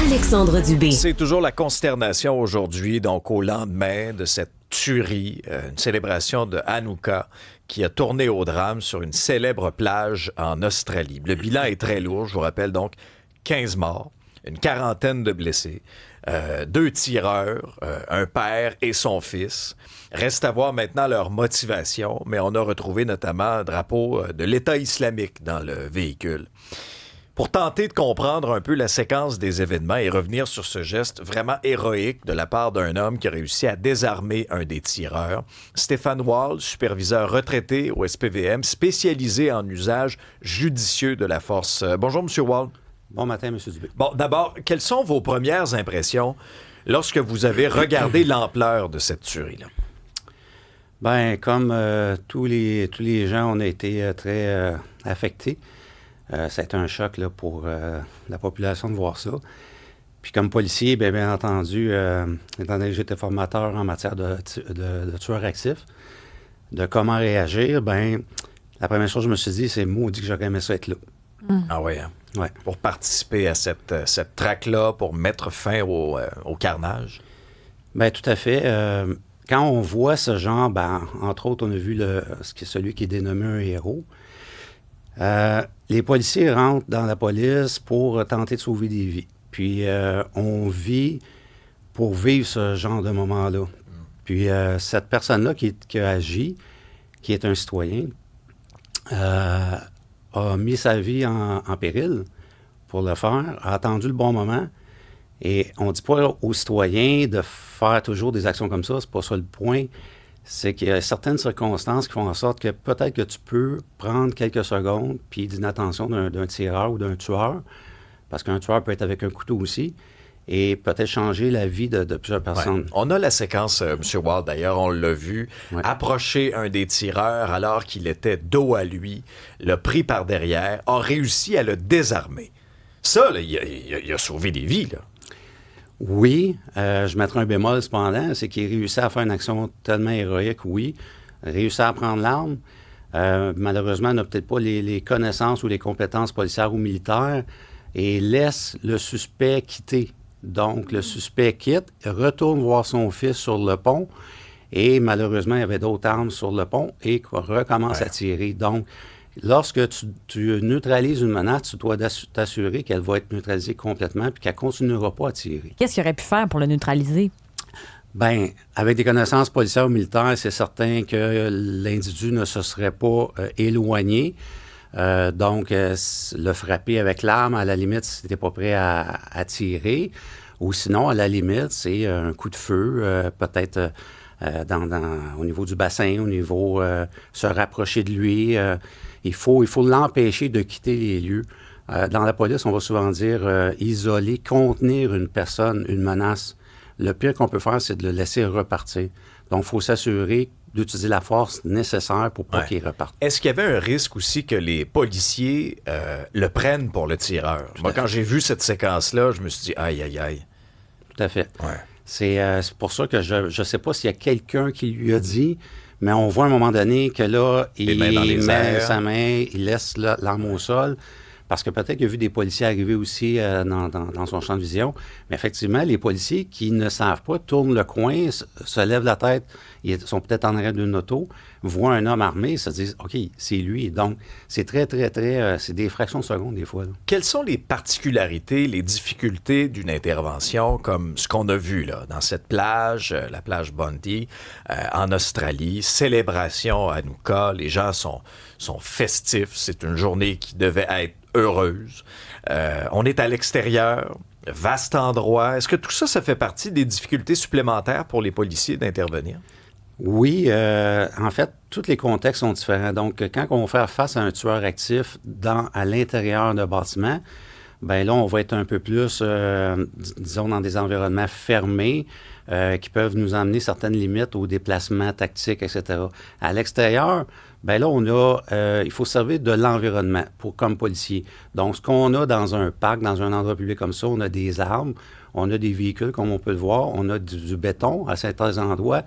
Alexandre Dubé. C'est toujours la consternation aujourd'hui, donc au lendemain de cette tuerie, une célébration de Hanouka qui a tourné au drame sur une célèbre plage en Australie. Le bilan est très lourd, je vous rappelle donc 15 morts, une quarantaine de blessés, 2 tireurs, un père et son fils. Reste à voir maintenant leur motivation, mais on a retrouvé notamment un drapeau de l'État islamique dans le véhicule. Pour tenter de comprendre un peu la séquence des événements et revenir sur ce geste vraiment héroïque de la part d'un homme qui a réussi à désarmer un des tireurs, Stéphane Wall, superviseur retraité au SPVM, spécialisé en usage judicieux de la force. Bonjour, M. Wall. Bon matin, M. Dubé. Bon, d'abord, quelles sont vos premières impressions lorsque vous avez regardé l'ampleur de cette tuerie-là? Bien, comme tous les gens, on a été très affectés. Ça a été un choc là, pour la population de voir ça. Puis comme policier, bien entendu, étant donné que j'étais formateur en matière de tueurs actifs, de comment réagir, bien, la première chose que je me suis dit, c'est maudit que j'aurais aimé ça être là. Ah oui, hein? Ouais. Pour participer à cette traque-là, pour mettre fin au carnage? Bien, tout à fait. Quand on voit ce genre, ben, entre autres, on a vu celui qui est dénommé un héros. Les policiers rentrent dans la police pour tenter de sauver des vies. Puis on vit pour vivre ce genre de moment-là. Puis cette personne-là qui a agi, qui est un citoyen, a mis sa vie en péril pour le faire, a attendu le bon moment. Et on ne dit pas aux citoyens de faire toujours des actions comme ça, c'est pas ça le point. C'est qu'il y a certaines circonstances qui font en sorte que peut-être que tu peux prendre quelques secondes puis d'inattention d'un tireur ou d'un tueur, parce qu'un tueur peut être avec un couteau aussi, et peut-être changer la vie de plusieurs personnes. Ouais. On a la séquence, M. Wall, d'ailleurs, on l'a vu, approcher un des tireurs alors qu'il était dos à lui, l'a pris par derrière, a réussi à le désarmer. Ça, là, il a sauvé des vies, là. Oui, je mettrai un bémol cependant, c'est qu'il réussit à faire une action tellement héroïque, oui. Réussit à prendre l'arme. Malheureusement, il n'a peut-être pas les connaissances ou les compétences policières ou militaires et laisse le suspect quitter. Donc, le suspect quitte, retourne voir son fils sur le pont et malheureusement, il y avait d'autres armes sur le pont et recommence à tirer. Donc, lorsque tu neutralises une menace, tu dois t'assurer qu'elle va être neutralisée complètement puis qu'elle ne continuera pas à tirer. Qu'est-ce qu'il aurait pu faire pour le neutraliser? Bien, avec des connaissances policières ou militaires, c'est certain que l'individu ne se serait pas éloigné. Donc, le frapper avec l'arme, à la limite, si tu n'étais pas prêt à tirer. Ou sinon, à la limite, c'est un coup de feu, peut-être au niveau du bassin, au niveau se rapprocher de lui. Il faut l'empêcher de quitter les lieux. Dans la police, on va souvent dire isoler, contenir une personne, une menace. Le pire qu'on peut faire, c'est de le laisser repartir. Donc, il faut s'assurer d'utiliser la force nécessaire pour pas qu'il reparte. Est-ce qu'il y avait un risque aussi que les policiers le prennent pour le tireur? Moi, quand j'ai vu cette séquence-là, je me suis dit aïe, aïe, aïe. Tout à fait. Ouais. C'est pour ça que je ne sais pas s'il y a quelqu'un qui lui a dit, mais on voit à un moment donné que là, il met sa main, il laisse l'arme au sol, parce que peut-être qu'il a vu des policiers arriver aussi dans son champ de vision. Mais effectivement, les policiers qui ne savent pas tournent le coin, se lèvent la tête, ils sont peut-être en arrière d'une auto, voient un homme armé, se disent « OK, c'est lui ». Donc, c'est très, c'est des fractions de secondes des fois. Là. Quelles sont les particularités, les difficultés d'une intervention comme ce qu'on a vu là, dans cette plage, la plage Bundy, en Australie, célébration à Hanouka, les gens sont festifs, c'est une journée qui devait être heureuse. On est à l'extérieur, vaste endroit. Est-ce que tout ça, ça fait partie des difficultés supplémentaires pour les policiers d'intervenir? Oui, en fait, tous les contextes sont différents. Donc, quand on va faire face à un tueur actif à l'intérieur d'un bâtiment, bien là, on va être un peu plus, disons, dans des environnements fermés qui peuvent nous emmener certaines limites aux déplacements tactiques, etc. À l'extérieur, bien là, il faut servir de l'environnement comme policier. Donc, ce qu'on a dans un parc, dans un endroit public comme ça, on a des armes, on a des véhicules, comme on peut le voir, on a du béton à certains endroits.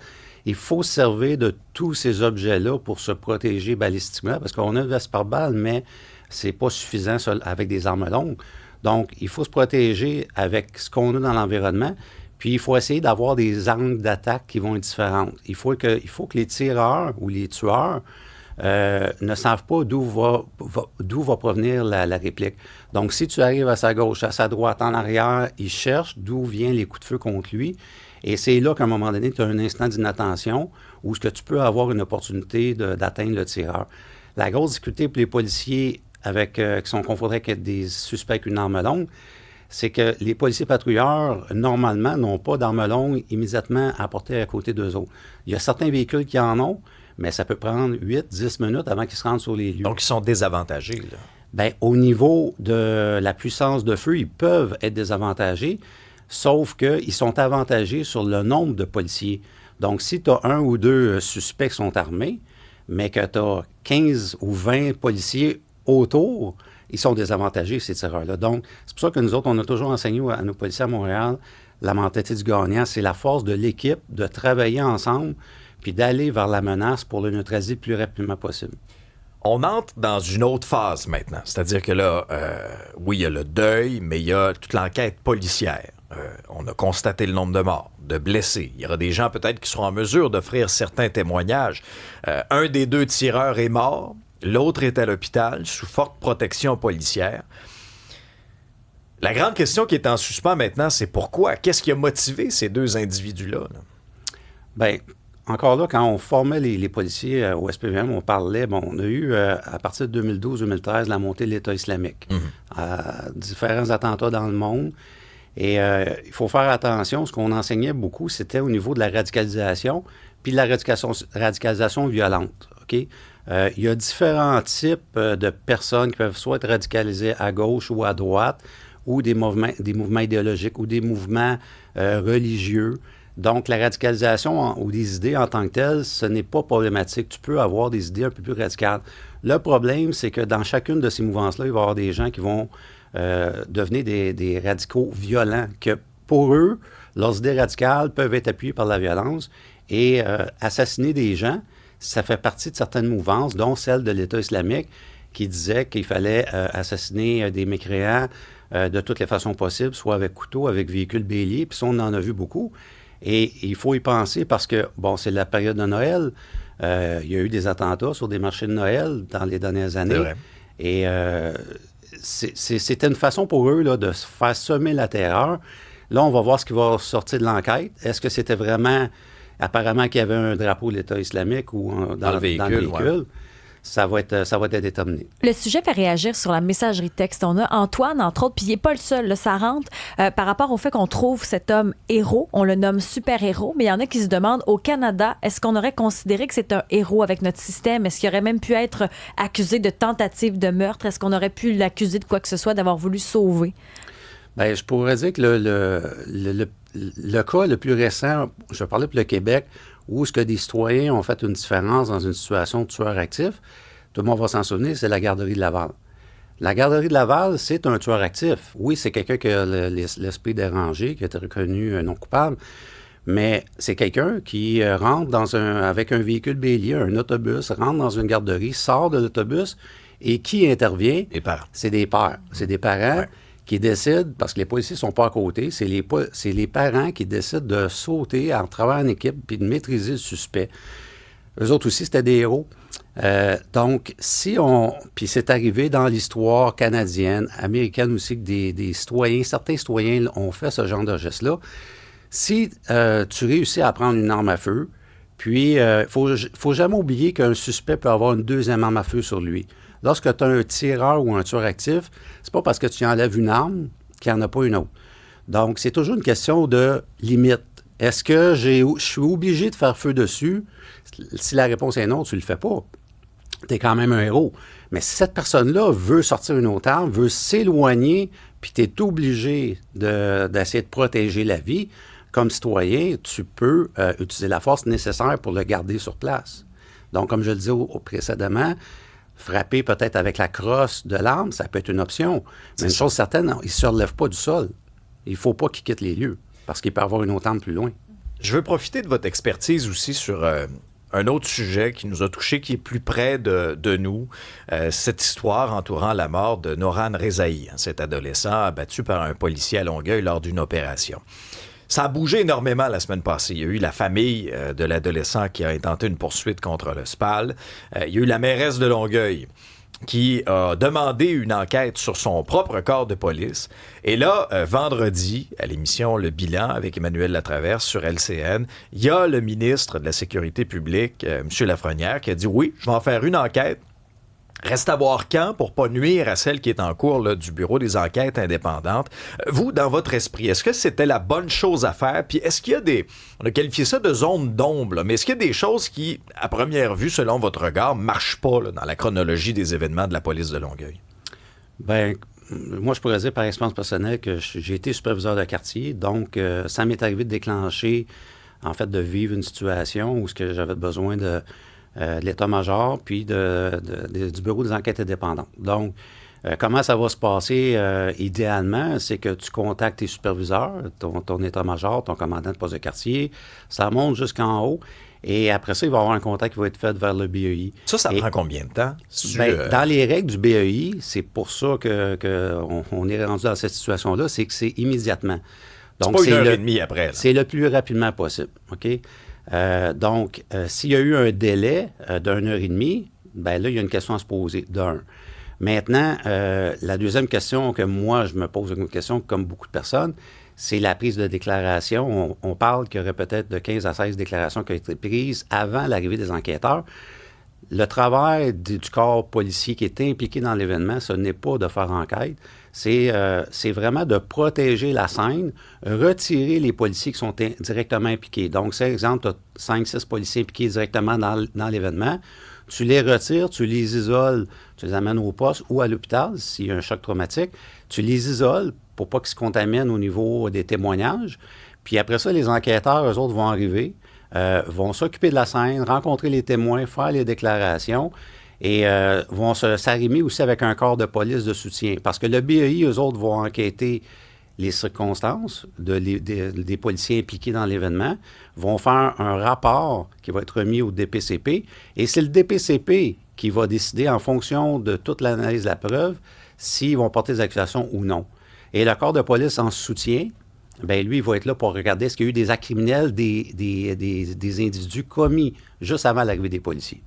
Il faut se servir de tous ces objets-là pour se protéger balistiquement, parce qu'on a le veste pare-balles, mais c'est pas suffisant avec des armes longues. Donc, il faut se protéger avec ce qu'on a dans l'environnement, puis il faut essayer d'avoir des angles d'attaque qui vont être différents. Il faut que les tireurs ou les tueurs ne savent pas d'où va provenir la réplique. Donc, si tu arrives à sa gauche, à sa droite, en arrière, il cherche d'où viennent les coups de feu contre lui. Et c'est là qu'à un moment donné, tu as un instant d'inattention où ce que tu peux avoir une opportunité d'atteindre le tireur. La grosse difficulté pour les policiers qui sont confrontés avec des suspects avec une arme longue, c'est que les policiers patrouilleurs, normalement, n'ont pas d'arme longue immédiatement à porter à côté d'eux autres. Il y a certains véhicules qui en ont, mais ça peut prendre 8-10 minutes avant qu'ils se rendent sur les lieux. Donc, ils sont désavantagés, là. Bien, au niveau de la puissance de feu, ils peuvent être désavantagés, sauf qu'ils sont avantagés sur le nombre de policiers. Donc, si tu as 1 ou 2 suspects qui sont armés, mais que tu as 15 ou 20 policiers autour, ils sont désavantagés, ces tireurs-là. Donc, c'est pour ça que nous autres, on a toujours enseigné à nos policiers à Montréal, la mentalité du gagnant, c'est la force de l'équipe de travailler ensemble puis d'aller vers la menace pour le neutraliser le plus rapidement possible. On entre dans une autre phase maintenant. C'est-à-dire que là, oui, il y a le deuil, mais il y a toute l'enquête policière. On a constaté le nombre de morts, de blessés. Il y aura des gens peut-être qui seront en mesure d'offrir certains témoignages. Un des 2 tireurs est mort, l'autre est à l'hôpital sous forte protection policière. La grande question qui est en suspens maintenant, c'est pourquoi? Qu'est-ce qui a motivé ces 2 individus-là? Bien, encore là, quand on formait les policiers au SPVM, on parlait, on a eu, à partir de 2012-2013, la montée de l'État islamique. Différents attentats dans le monde. Et il faut faire attention, ce qu'on enseignait beaucoup, c'était au niveau de la radicalisation, puis de la radicalisation violente. OK? Il y a différents types de personnes qui peuvent soit être radicalisées à gauche ou à droite, ou des mouvements idéologiques, ou des mouvements religieux. Donc, la radicalisation ou des idées en tant que telles, ce n'est pas problématique. Tu peux avoir des idées un peu plus radicales. Le problème, c'est que dans chacune de ces mouvances-là, il va y avoir des gens qui vont devenir des radicaux violents, que pour eux, leurs idées radicales peuvent être appuyées par la violence et assassiner des gens, ça fait partie de certaines mouvances, dont celle de l'État islamique, qui disait qu'il fallait assassiner des mécréants de toutes les façons possibles, soit avec couteau, avec véhicule bélier, puis ça, on en a vu beaucoup. Et il faut y penser parce que, c'est la période de Noël. Il y a eu des attentats sur des marchés de Noël dans les dernières années. C'est vrai. Et c'était une façon pour eux là, de se faire semer la terreur. Là, on va voir ce qui va sortir de l'enquête. Est-ce que c'était vraiment, apparemment, qu'il y avait un drapeau de l'État islamique ou dans le véhicule? Ouais. Ça va être déterminé. Le sujet fait réagir sur la messagerie texte. On a Antoine, entre autres, puis il n'est pas le seul. Là, ça rentre par rapport au fait qu'on trouve cet homme héros. On le nomme super-héros, mais il y en a qui se demandent, au Canada, est-ce qu'on aurait considéré que c'est un héros avec notre système? Est-ce qu'il aurait même pu être accusé de tentative de meurtre? Est-ce qu'on aurait pu l'accuser de quoi que ce soit, d'avoir voulu sauver? Bien, je pourrais dire que le cas le plus récent, je parlais pour le Québec, où est-ce que des citoyens ont fait une différence dans une situation de tueur actif, tout le monde va s'en souvenir, c'est la garderie de Laval. La garderie de Laval, c'est un tueur actif. Oui, c'est quelqu'un qui a l'esprit dérangé, qui a été reconnu non coupable, mais c'est quelqu'un qui rentre avec un véhicule bélier, un autobus, rentre dans une garderie, sort de l'autobus, et qui intervient? Les parents. C'est des pères. C'est des parents. Ouais. Qui décident, parce que les policiers ne sont pas à côté, c'est les parents qui décident de sauter en travaillant en équipe puis de maîtriser le suspect. Eux autres aussi, c'était des héros. Donc, puis c'est arrivé dans l'histoire canadienne, américaine aussi, que des citoyens, certains citoyens ont fait ce genre de geste-là. Si tu réussis à prendre une arme à feu, puis il faut jamais oublier qu'un suspect peut avoir une deuxième arme à feu sur lui. Lorsque tu as un tireur ou un tueur actif, c'est pas parce que tu enlèves une arme qu'il n'y en a pas une autre. Donc, c'est toujours une question de limite. Est-ce que je suis obligé de faire feu dessus? Si la réponse est non, tu le fais pas. Tu es quand même un héros. Mais si cette personne-là veut sortir une autre arme, veut s'éloigner, puis tu es obligé d'essayer de protéger la vie, comme citoyen, tu peux utiliser la force nécessaire pour le garder sur place. Donc, comme je le disais précédemment, frapper peut-être avec la crosse de l'arme, ça peut être une option. Mais une chose certaine, il ne se relève pas du sol. Il ne faut pas qu'il quitte les lieux, parce qu'il peut avoir une autre arme plus loin. Je veux profiter de votre expertise aussi sur un autre sujet qui nous a touchés, qui est plus près de nous, cette histoire entourant la mort de Noran Rezaï, cet adolescent abattu par un policier à Longueuil lors d'une opération. Ça a bougé énormément la semaine passée. Il y a eu la famille de l'adolescent qui a intenté une poursuite contre le SPAL. Il y a eu la mairesse de Longueuil qui a demandé une enquête sur son propre corps de police. Et là, vendredi, à l'émission Le Bilan avec Emmanuel Latraverse sur LCN, il y a le ministre de la Sécurité publique, M. Lafrenière, qui a dit « Oui, je vais en faire une enquête. Reste à voir quand pour pas nuire à celle qui est en cours là, du Bureau des enquêtes indépendantes. » Vous, dans votre esprit, est-ce que c'était la bonne chose à faire? Puis est-ce qu'il y a on a qualifié ça de zone d'ombre, là, mais est-ce qu'il y a des choses qui, à première vue, selon votre regard, marchent pas là, dans la chronologie des événements de la police de Longueuil? Bien, moi, je pourrais dire par expérience personnelle que j'ai été superviseur de quartier, donc ça m'est arrivé de déclencher, en fait, de vivre une situation où j'avais besoin de l'état-major, puis du bureau des enquêtes indépendantes. Donc, comment ça va se passer idéalement, c'est que tu contactes tes superviseurs, ton état-major, ton commandant de poste de quartier, ça monte jusqu'en haut, et après ça, il va y avoir un contact qui va être fait vers le BEI. Ça prend combien de temps? Dans les règles du BEI, c'est pour ça qu'on est rendu dans cette situation-là, c'est que c'est immédiatement. Donc, c'est pas une heure et demie après. Là. C'est le plus rapidement possible, OK? Donc, s'il y a eu un délai d'une heure et demie, bien là, il y a une question à se poser, d'un. Maintenant, la deuxième question que moi, je me pose une question, comme beaucoup de personnes, c'est la prise de déclaration. On parle qu'il y aurait peut-être de 15 à 16 déclarations qui ont été prises avant l'arrivée des enquêteurs. Le travail du corps policier qui est impliqué dans l'événement, ce n'est pas de faire enquête, c'est vraiment de protéger la scène, retirer les policiers qui sont directement impliqués. Donc, c'est exemple, tu as 5-6 policiers impliqués directement dans l'événement, tu les retires, tu les isoles, tu les amènes au poste ou à l'hôpital s'il y a un choc traumatique, tu les isoles pour pas qu'ils se contaminent au niveau des témoignages. Puis après ça, les enquêteurs, eux autres, vont arriver, vont s'occuper de la scène, rencontrer les témoins, faire les déclarations et vont s'arrimer aussi avec un corps de police de soutien. Parce que le BEI, eux autres, vont enquêter les circonstances des policiers impliqués dans l'événement, vont faire un rapport qui va être remis au DPCP. Et c'est le DPCP qui va décider en fonction de toute l'analyse de la preuve s'ils vont porter des accusations ou non. Et le corps de police en soutien, bien, lui, il va être là pour regarder est-ce qu'il y a eu des actes criminels des individus commis juste avant l'arrivée des policiers.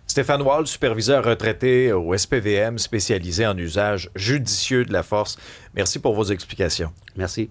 Stéphane Wall, superviseur retraité au SPVM, spécialisé en usage judicieux de la force. Merci pour vos explications. Merci.